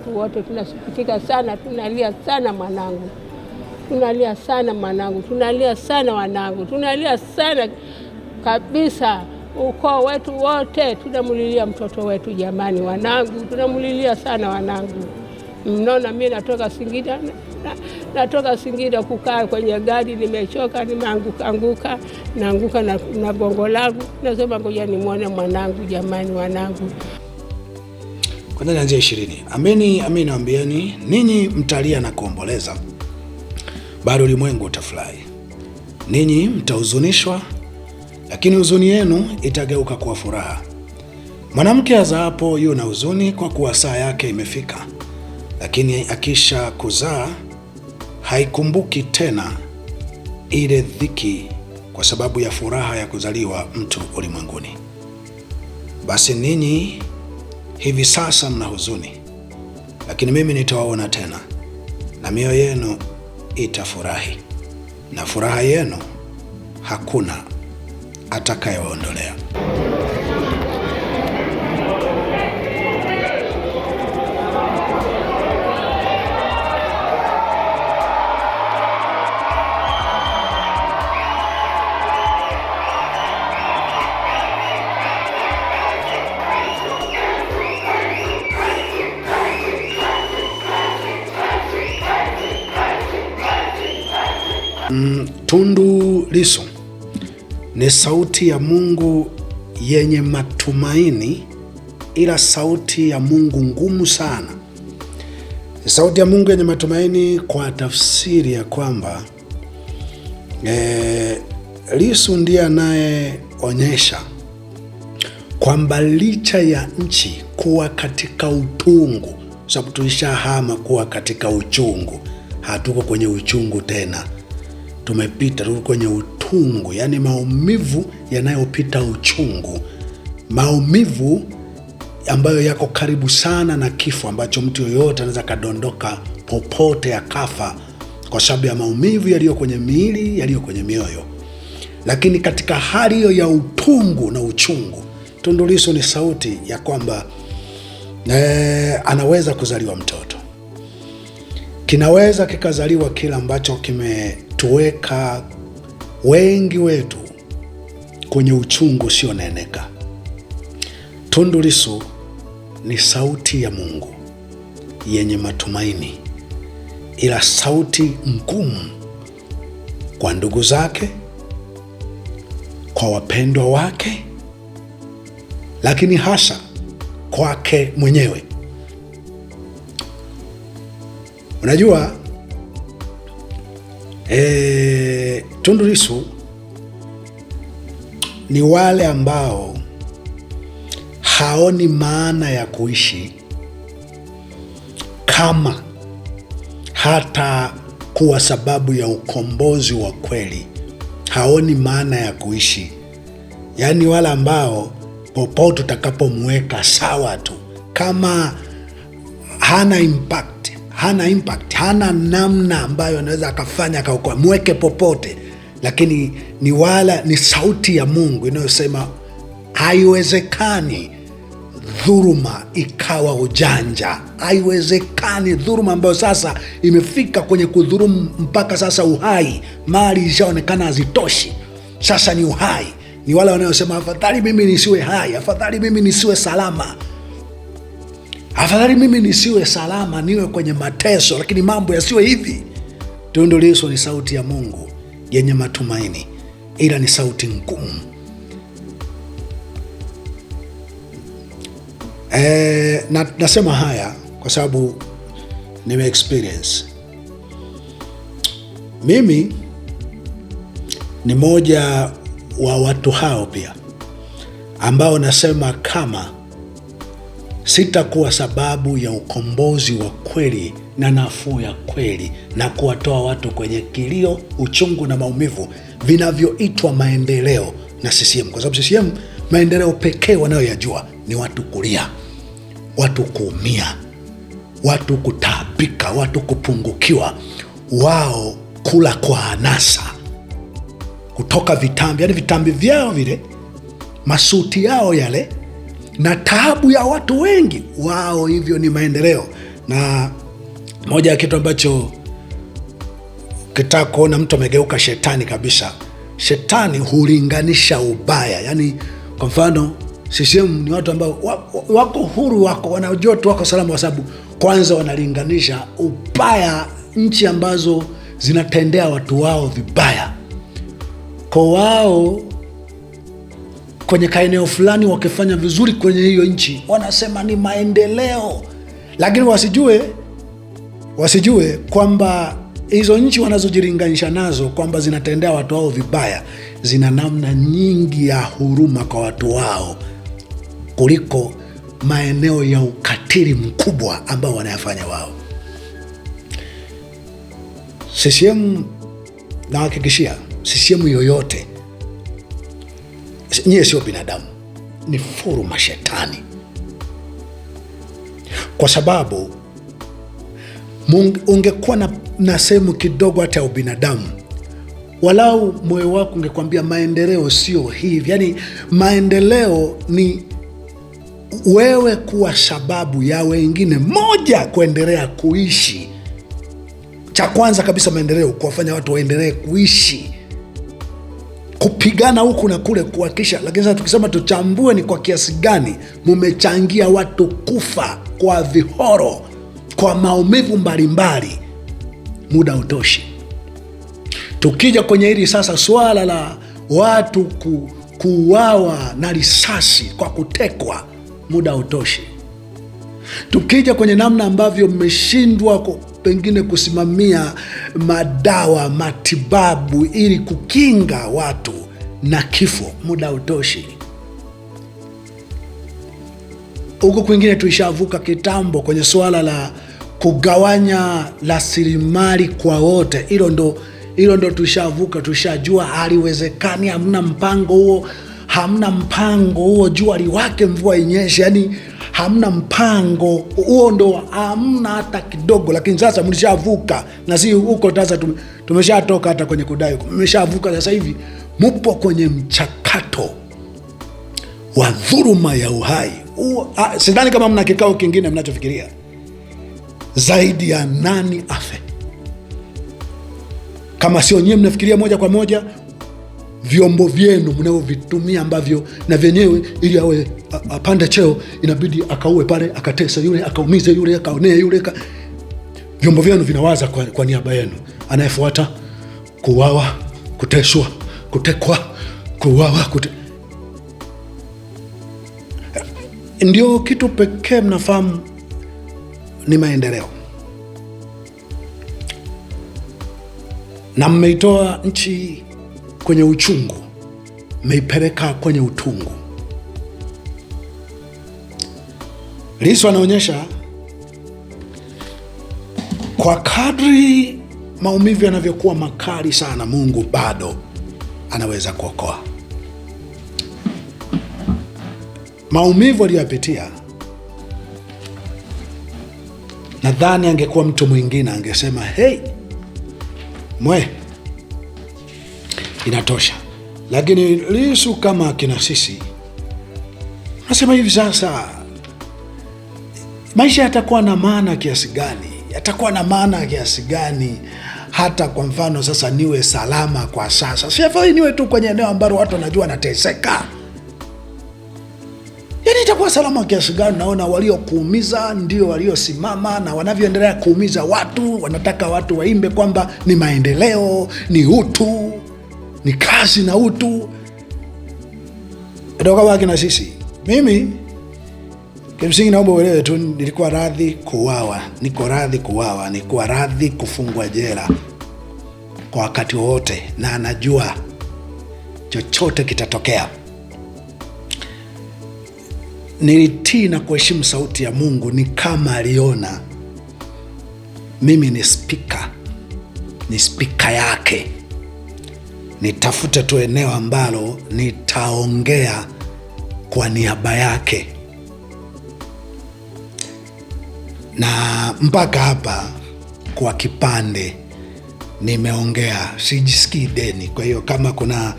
watu wote tunasikitika sana, tunalia sana mwanangu. Tunalia sana mwanangu, tunalia sana wanangu, tunalia sana kabisa. Ukoo wetu wote tunamulilia mtoto wetu jamani, wanangu, tunamulilia sana wanangu. Mnaona mimi natoka Singida kukaa kwenye gari, nimechoka, nimeanguka na gongo langu. Nasema ngoja nimuone mwanangu jamani, wanangu. Kwa ndani ya 20. Amini naambieni, ninyi mtalia na kuomboleza, bado ulimwengu utafurahi. Ninyi mtahuzunishwa, lakini huzuni yenu itageuka kuwa furaha. Mwanamke azaapo yu na huzuni kwa kuwa saa yake imefika, lakini akisha kuzaa haikumbuki tena ile dhiki kwa sababu ya furaha ya kuzaliwa mtu ulimwenguni. Basi ninyi hivi sasa mna huzuni, lakini mimi nitawaona tena, na mioyo yenu itafurahi, na furaha yenu hakuna atakayewaondolea. Tundu Lissu ni sauti ya Mungu yenye matumaini, ila sauti ya Mungu ngumu sana. Ni sauti ya Mungu yenye matumaini kwa tafsiri ya kwamba Lissu ndiye anayeonyesha kwamba licha ya nchi kuwa katika utungu, sababu tulishahama kuwa katika uchungu, hatuko kwenye uchungu tena, tumepita, tuko kwenye utungu, yani maumivu yanayopita uchungu, maumivu ambayo yako karibu sana na kifo, ambacho mtu yoyote anaweza kadondoka popote akafa kwa sababu ya maumivu yaliyo kwenye miili, yaliyo kwenye mioyo. Lakini katika hali hiyo ya utungu na uchungu, Tundu Lissu ni sauti ya kwamba anaweza kuzaliwa mtoto. Kinaweza kikazaliwa kila ambacho kimetuweka wengi wetu kwenye uchungu sio neneka. Tundu Lissu ni sauti ya Mungu yenye matumaini, ila sauti ngumu kwa ndugu zake, kwa wapendwa wake, lakini hasa kwake mwenyewe. Unajua, Tundu Lissu ni wale ambao haoni maana ya kuishi kama hata kuwa sababu ya ukombozi wa kweli. Haoni maana ya kuishi, yaani wale ambao popote utakapomweka sawa tu, kama hana impact, hana namna ambayo anaweza akafanya akaokoa, mweke popote. Lakini ni sauti ya Mungu inayosema haiwezekani dhuluma ikawa ujanja. Haiwezekani dhuluma ambayo sasa imefika kwenye kudhulumu mpaka sasa uhai, mali ishaonekana hazitoshi, sasa ni uhai. Ni wale wanaosema afadhali mimi nisiwe hai, afadhali mimi nisiwe salama, afadhali mimi nisiwe salama, niwe kwenye mateso, lakini mambo yasiwe hivi. Tundu Lissu ni sauti ya Mungu yenye matumaini, ila ni sauti ngumu. Nasema haya kwa sababu nime experience. Mimi ni moja wa watu hao pia ambao nasema kama sitakuwa sababu ya ukombozi wa kweli na nafuu ya kweli na kuwatoa watu kwenye kilio, uchungu na maumivu vinavyoitwa maendeleo na CCM. Kwa sababu CCM maendeleo pekee wanayoyajua ni watu kulia, watu kuumia, watu kutaabika, watu kupungukiwa, wao kula kwa anasa kutoka vitambi, yani vitambi vyao vile, masuti yao yale na taabu ya watu wengi, wao hivyo ni maendeleo. Na moja ya kitu ambacho ukitaka kuona mtu amegeuka shetani kabisa, shetani hulinganisha ubaya. Yaani kwa mfano CCM ni watu ambao wako huru, wanajua tu wako salama, kwa sababu kwanza wanalinganisha ubaya, nchi ambazo zinatendea watu wao vibaya. Kwa wao kwenye kaeneo fulani wakifanya vizuri kwenye hiyo nchi, wanasema ni maendeleo, lakini wasijue kwamba hizo nchi wanazojilinganisha nazo kwamba zinatendea watu wao vibaya, zina namna nyingi ya huruma kwa watu wao kuliko maeneo ya ukatili mkubwa ambao wanayafanya wao. CCM, nawahakikishia, CCM yoyote, nyie sio binadamu, ni furu mashetani. Kwa sababu ungekuwa na sehemu kidogo hata ya ubinadamu, walau moyo wako ungekwambia maendeleo sio hivi. Yaani maendeleo ni wewe kuwa sababu ya wengine moja kuendelea kuishi. Cha kwanza kabisa maendeleo kuwafanya watu waendelee kuishi, kupigana huku na kule kuhakikisha. Lakini sasa tukisema tuchambue ni kwa kiasi gani mumechangia watu kufa kwa vihoro, kwa maumivu mbalimbali, muda utoshi. Tukija kwenye hili sasa swala la watu kuuawa na risasi kwa kutekwa, muda utoshi. Tukija kwenye namna ambavyo mmeshindwa pengine kusimamia madawa, matibabu ili kukinga watu na kifo, muda utoshi. Huko kwingine tuishavuka kitambo kwenye swala la kugawanya rasilimali kwa wote. Hilo ndo tuishavuka, tuishajua haliwezekani, hamna mpango huo, jua liwake mvua inyeshe, yani hamna mpango huo, ndo hamna hata kidogo. Lakini sasa mlishavuka, na si huko sasa, tumeshatoka hata kwenye kudai, mmeshavuka. Sasa hivi mupo kwenye mchakato wa dhuluma ya uhai. Sidhani kama mna kikao kingine mnachofikiria zaidi ya nani afe, kama sio nyie mnafikiria moja kwa moja vyombo vyenu mnavyovitumia ambavyo na vyenyewe ili awe apande cheo inabidi akaue pale, akatesa yule, akaumize yule, akaonea yule. Vyombo vyenu vinawaza kwa niaba yenu, anayefuata kuuawa, kuteswa, kutekwa, kuuawa, ndio kitu pekee mnafahamu ni maendeleo. Na mmeitoa nchi kwenye uchungu, mmeipeleka kwenye utungu. Lissu anaonyesha kwa kadri maumivu yanavyokuwa makali sana, Mungu bado anaweza kuokoa. Maumivu aliyopitia, nadhani angekuwa mtu mwingine angesema hey, inatosha. Lakini Lissu kama kina sisi nasema hivi, sasa maisha yatakuwa na maana kiasi gani? Yatakuwa na maana kiasi gani hata kwa mfano sasa niwe salama kwa sasa? Sifai niwe tu kwenye eneo ambalo watu wanajua nateseka. Yaani itakuwa salama kiasi gani? Naona waliokuumiza ndio waliosimama, na wanavyoendelea kuumiza watu, wanataka watu waimbe kwamba ni maendeleo, ni utu, ni kazi na utu. Ndio kama sisi. Mimi kimsingi naomba uelewe tu, nilikuwa radhi kuuawa, nilikuwa radhi kufungwa jela kwa wakati wowote, na anajua chochote kitatokea. Nilitii na kuheshimu sauti ya Mungu, ni kama aliona mimi ni spika yake, nitafute tu eneo ambalo nitaongea kwa niaba yake. Na mpaka hapa kwa kipande nimeongea, sijisikii deni. Kwa hiyo kama kuna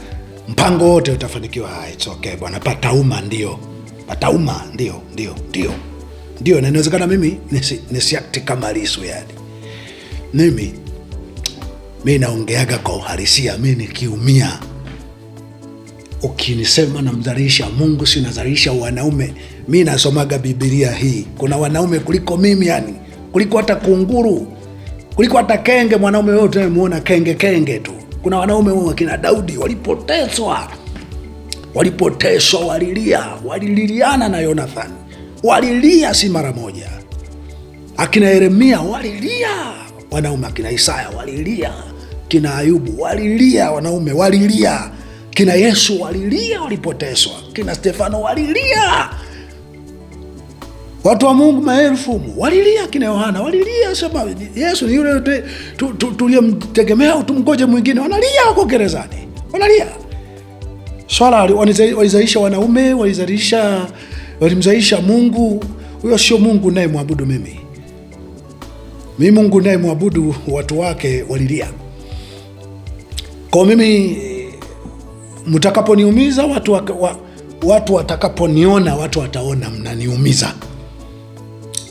mpango wote utafanikiwa, it's okay bwana, patauma ndio. Ndio, na inawezekana mimi nisiakti kama Lissu yani. Mimi naongeaga kwa uhalisia, mimi nikiumia. Ukinisema namdhalilisha Mungu, si nadhalilisha wanaume. Mimi nasomaga Biblia hii. Kuna wanaume kuliko mimi yani, kuliko hata kunguru, kuliko hata kenge. Mwanaume wote unayemuona kenge tu. Kuna wanaume wao kina Daudi walipoteswa, waliliana na Yonathani. Walilia si mara moja. Akina Yeremia walilia wanaume, akina Isaya walilia, kina Ayubu walilia wanaume, walilia. Kina Yesu walilia walipoteswa, kina Stefano walilia. Watu wa Mungu maelfu walilia, kina Yohana walilia, sema Yesu ni yule tuliyemtegemea au tumgoje mwingine. Wanalia wako gerezani, wanalia. Swala walizalisha wanaume, walimzalisha Mungu. Huyo sio Mungu naye muabudu mimi. Mungu naye muabudu watu wake walilia. Kwa mimi mtakaponiumiza watu watakaponiona, watu wataona mnaniumiza.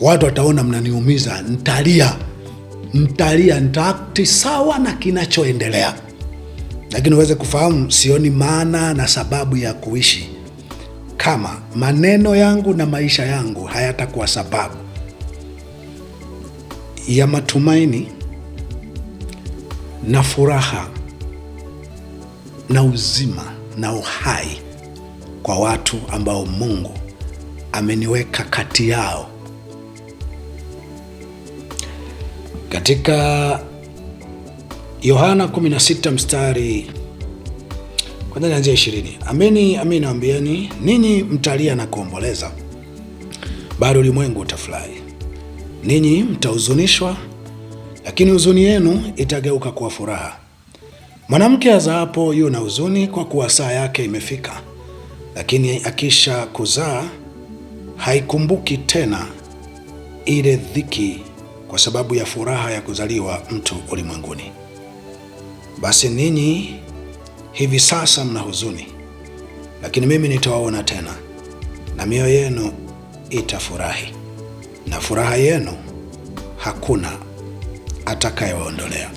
Watu wataona mnaniumiza, nitalia, nitaakti sawa na kinachoendelea. Lakini uweze kufahamu, sioni maana na sababu ya kuishi kama maneno yangu na maisha yangu hayatakuwa sababu ya matumaini na furaha na uzima na uhai kwa watu ambao Mungu ameniweka kati yao. Katika Yohana 16 mstari kwanza kuanzia 20. Amini nawaambieni, ninyi mtalia na kuomboleza, bado ulimwengu utafurahi. Ninyi mtahuzunishwa, lakini huzuni yenu itageuka kuwa furaha. Mwanamke azaapo yu na huzuni, kwa kuwa saa yake imefika, lakini akisha kuzaa haikumbuki tena ile dhiki, kwa sababu ya furaha ya kuzaliwa mtu ulimwenguni. Basi ninyi hivi sasa mna huzuni, lakini mimi nitawaona tena, na mioyo yenu itafurahi, na furaha yenu hakuna atakayewaondolea.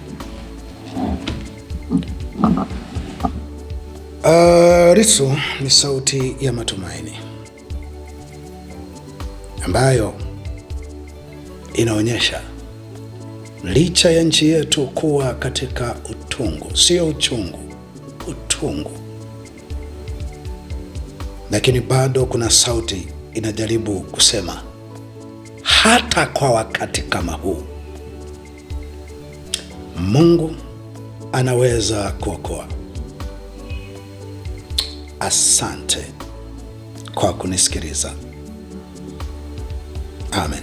Lissu ni sauti ya matumaini ambayo inaonyesha licha ya nchi yetu kuwa katika utungu, sio uchungu, utungu, lakini bado kuna sauti inajaribu kusema hata kwa wakati kama huu Mungu anaweza kuokoa. Asante kwa kunisikiliza. Amen.